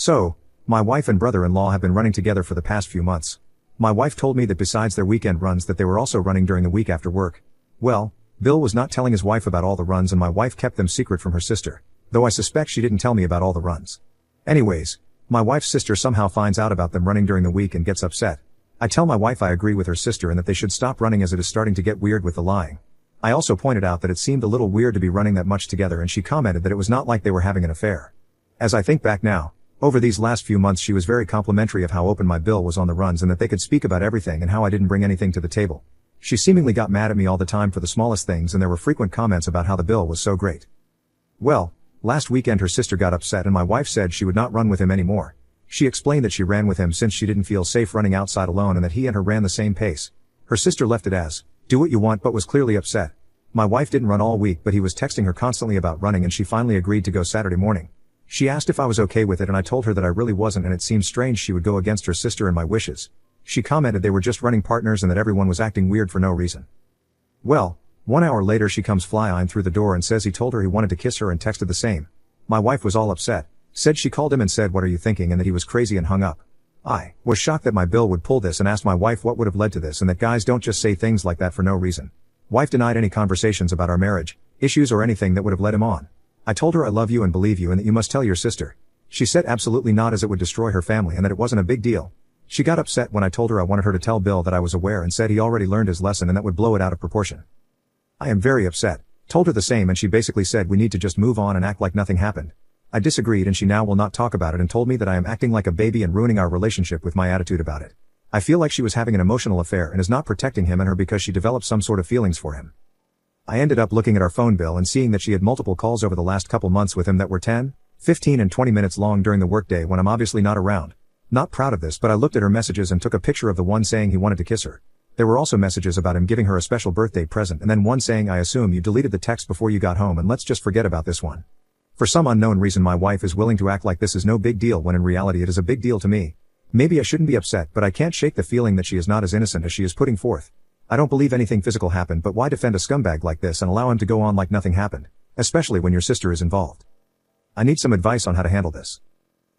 So, my wife and brother-in-law have been running together for the past few months. My wife told me that besides their weekend runs that they were also running during the week after work. Well, Bill was not telling his wife about all the runs and my wife kept them secret from her sister, though I suspect she didn't tell me about all the runs. Anyways, my wife's sister somehow finds out about them running during the week and gets upset. I tell my wife I agree with her sister and that they should stop running as it is starting to get weird with the lying. I also pointed out that it seemed a little weird to be running that much together and she commented that it was not like they were having an affair. As I think back now, over these last few months she was very complimentary of how open my Bill was on the runs and that they could speak about everything and how I didn't bring anything to the table. She seemingly got mad at me all the time for the smallest things and there were frequent comments about how the Bill was so great. Well, last weekend her sister got upset and my wife said she would not run with him anymore. She explained that she ran with him since she didn't feel safe running outside alone and that he and her ran the same pace. Her sister left it as, do what you want, but was clearly upset. My wife didn't run all week but he was texting her constantly about running and she finally agreed to go Saturday morning. She asked if I was okay with it and I told her that I really wasn't and it seemed strange she would go against her sister and my wishes. She commented they were just running partners and that everyone was acting weird for no reason. Well, 1 hour later she comes fly-eyeing through the door and says he told her he wanted to kiss her and texted the same. My wife was all upset, said she called him and said what are you thinking and that he was crazy and hung up. I was shocked that my Bill would pull this and asked my wife what would have led to this and that guys don't just say things like that for no reason. Wife denied any conversations about our marriage, issues or anything that would have led him on. I told her I love you and believe you and that you must tell your sister. She said absolutely not as it would destroy her family and that it wasn't a big deal. She got upset when I told her I wanted her to tell Bill that I was aware and said he already learned his lesson and that would blow it out of proportion. I am very upset. Told her the same and she basically said we need to just move on and act like nothing happened. I disagreed and she now will not talk about it and told me that I am acting like a baby and ruining our relationship with my attitude about it. I feel like she was having an emotional affair and is not protecting him and her because she developed some sort of feelings for him. I ended up looking at our phone bill and seeing that she had multiple calls over the last couple months with him that were 10, 15 and 20 minutes long during the workday when I'm obviously not around. Not proud of this but I looked at her messages and took a picture of the one saying he wanted to kiss her. There were also messages about him giving her a special birthday present and then one saying I assume you deleted the text before you got home and let's just forget about this one. For some unknown reason my wife is willing to act like this is no big deal when in reality it is a big deal to me. Maybe I shouldn't be upset but I can't shake the feeling that she is not as innocent as she is putting forth. I don't believe anything physical happened but why defend a scumbag like this and allow him to go on like nothing happened, especially when your sister is involved. I need some advice on how to handle this.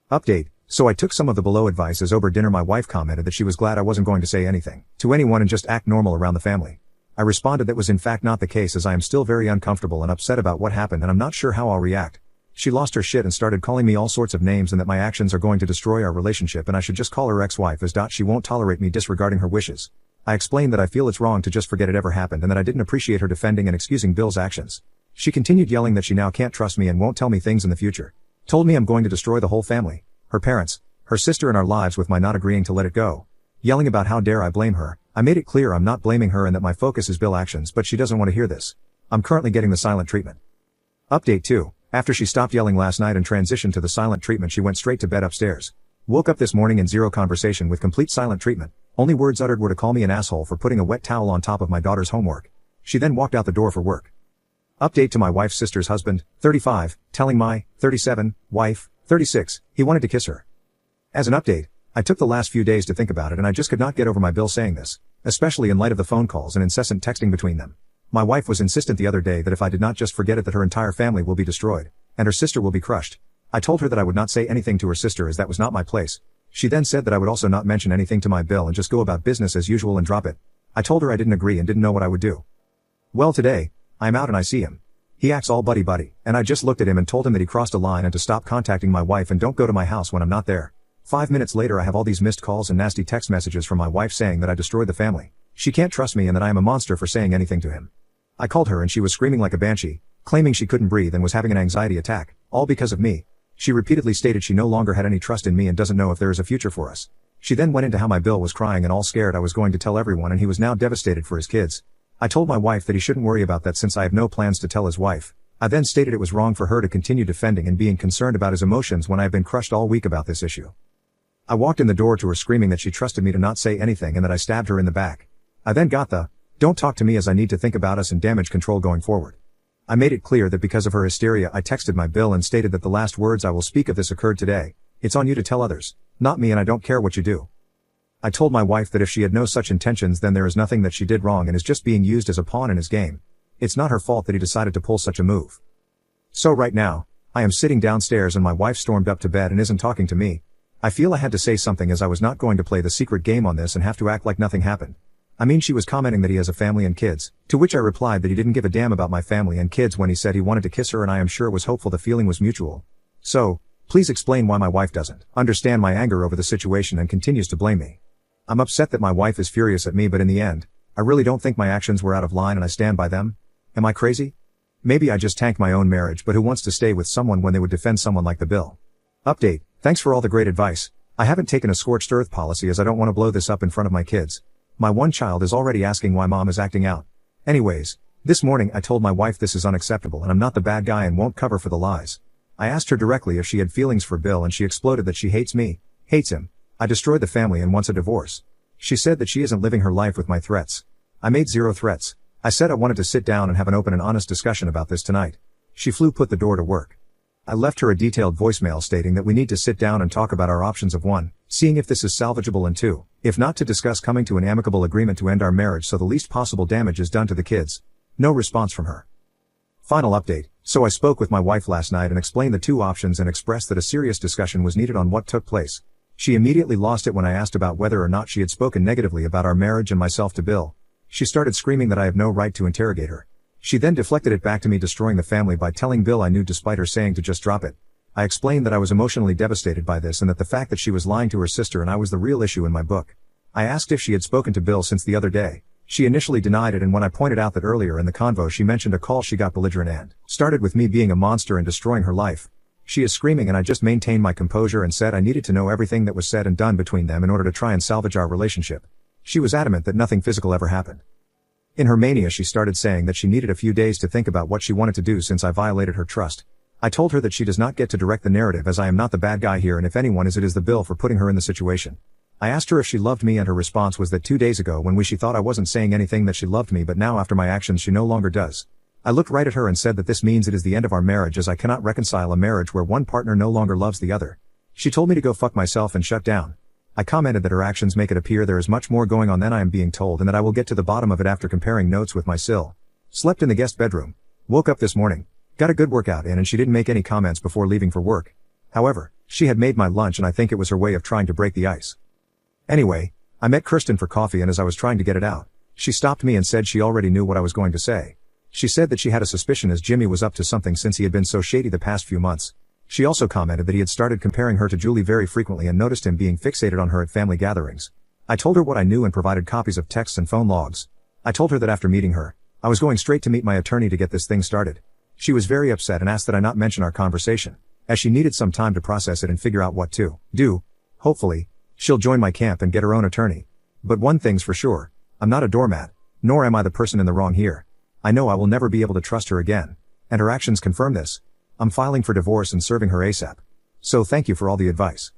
Update, so I took some of the below advice as over dinner my wife commented that she was glad I wasn't going to say anything to anyone and just act normal around the family. I responded that was in fact not the case as I am still very uncomfortable and upset about what happened and I'm not sure how I'll react. She lost her shit and started calling me all sorts of names and that my actions are going to destroy our relationship and I should just call her ex-wife as she won't tolerate me disregarding her wishes. I explained that I feel it's wrong to just forget it ever happened and that I didn't appreciate her defending and excusing Bill's actions. She continued yelling that she now can't trust me and won't tell me things in the future. Told me I'm going to destroy the whole family, her parents, her sister and our lives with my not agreeing to let it go. Yelling about how dare I blame her. I made it clear I'm not blaming her and that my focus is Bill actions but she doesn't want to hear this. I'm currently getting the silent treatment. Update 2. After she stopped yelling last night and transitioned to the silent treatment she went straight to bed upstairs. Woke up this morning in zero conversation with complete silent treatment. Only words uttered were to call me an asshole for putting a wet towel on top of my daughter's homework. She then walked out the door for work. Update to my wife's sister's husband, 35, telling my 37 wife, 36, he wanted to kiss her. As an update, I took the last few days to think about it and I just could not get over my Bill saying this, especially in light of the phone calls and incessant texting between them. My wife was insistent the other day that if I did not just forget it that her entire family will be destroyed, and her sister will be crushed. I told her that I would not say anything to her sister as that was not my place. She then said that I would also not mention anything to my Bill and just go about business as usual and drop it. I told her I didn't agree and didn't know what I would do. Well today, I'm out and I see him. He acts all buddy, and I just looked at him and told him that he crossed a line and to stop contacting my wife and don't go to my house when I'm not there. 5 minutes later I have all these missed calls and nasty text messages from my wife saying that I destroyed the family. She can't trust me and that I am a monster for saying anything to him. I called her and she was screaming like a banshee, claiming she couldn't breathe and was having an anxiety attack, all because of me. She repeatedly stated she no longer had any trust in me and doesn't know if there is a future for us. She then went into how my Bill was crying and all scared I was going to tell everyone and he was now devastated for his kids. I told my wife that he shouldn't worry about that since I have no plans to tell his wife. I then stated it was wrong for her to continue defending and being concerned about his emotions when I have been crushed all week about this issue. I walked in the door to her screaming that she trusted me to not say anything and that I stabbed her in the back. I then got the, don't talk to me as I need to think about us and damage control going forward. I made it clear that because of her hysteria I texted my Bill and stated that the last words I will speak of this occurred today. It's on you to tell others, not me and I don't care what you do. I told my wife that if she had no such intentions then there is nothing that she did wrong and is just being used as a pawn in his game. It's not her fault that he decided to pull such a move. So right now, I am sitting downstairs and my wife stormed up to bed and isn't talking to me. I feel I had to say something as I was not going to play the secret game on this and have to act like nothing happened. I mean, she was commenting that he has a family and kids, to which I replied that he didn't give a damn about my family and kids when he said he wanted to kiss her, and I am sure was hopeful the feeling was mutual. So, please explain why my wife doesn't understand my anger over the situation and continues to blame me. I'm upset that my wife is furious at me, but in the end, I really don't think my actions were out of line and I stand by them. Am I crazy? Maybe I just tanked my own marriage, but who wants to stay with someone when they would defend someone like the Bill? Update, thanks for all the great advice. I haven't taken a scorched earth policy as I don't want to blow this up in front of my kids. My one child is already asking why mom is acting out. Anyways, this morning I told my wife this is unacceptable and I'm not the bad guy and won't cover for the lies. I asked her directly if she had feelings for Bill and she exploded that she hates me, hates him. I destroyed the family and wants a divorce. She said that she isn't living her life with my threats. I made 0 threats. I said I wanted to sit down and have an open and honest discussion about this tonight. She put the door to work. I left her a detailed voicemail stating that we need to sit down and talk about our options of 1, seeing if this is salvageable, and 2, if not, to discuss coming to an amicable agreement to end our marriage so the least possible damage is done to the kids. No response from her. Final update. So I spoke with my wife last night and explained the 2 options and expressed that a serious discussion was needed on what took place. She immediately lost it when I asked about whether or not she had spoken negatively about our marriage and myself to Bill. She started screaming that I have no right to interrogate her. She then deflected it back to me, destroying the family by telling Bill I knew despite her saying to just drop it. I explained that I was emotionally devastated by this and that the fact that she was lying to her sister and I was the real issue in my book. I asked if she had spoken to Bill since the other day. She initially denied it, and when I pointed out that earlier in the convo she mentioned a call, she got belligerent and started with me being a monster and destroying her life. She is screaming and I just maintained my composure and said I needed to know everything that was said and done between them in order to try and salvage our relationship. She was adamant that nothing physical ever happened. In her mania she started saying that she needed a few days to think about what she wanted to do since I violated her trust. I told her that she does not get to direct the narrative as I am not the bad guy here, and if anyone is, it is the Bill for putting her in the situation. I asked her if she loved me and her response was that 2 days ago when she thought I wasn't saying anything that she loved me, but now after my actions she no longer does. I looked right at her and said that this means it is the end of our marriage, as I cannot reconcile a marriage where one partner no longer loves the other. She told me to go fuck myself and shut down. I commented that her actions make it appear there is much more going on than I am being told and that I will get to the bottom of it after comparing notes with my SIL. Slept in the guest bedroom. Woke up this morning. Got a good workout in, and she didn't make any comments before leaving for work. However, she had made my lunch and I think it was her way of trying to break the ice. Anyway, I met Kirsten for coffee, and as I was trying to get it out, she stopped me and said she already knew what I was going to say. She said that she had a suspicion as Jimmy was up to something since he had been so shady the past few months. She also commented that he had started comparing her to Julie very frequently and noticed him being fixated on her at family gatherings. I told her what I knew and provided copies of texts and phone logs. I told her that after meeting her, I was going straight to meet my attorney to get this thing started. She was very upset and asked that I not mention our conversation, as she needed some time to process it and figure out what to do. Hopefully, she'll join my camp and get her own attorney. But one thing's for sure, I'm not a doormat, nor am I the person in the wrong here. I know I will never be able to trust her again, and her actions confirm this. I'm filing for divorce and serving her ASAP. So thank you for all the advice.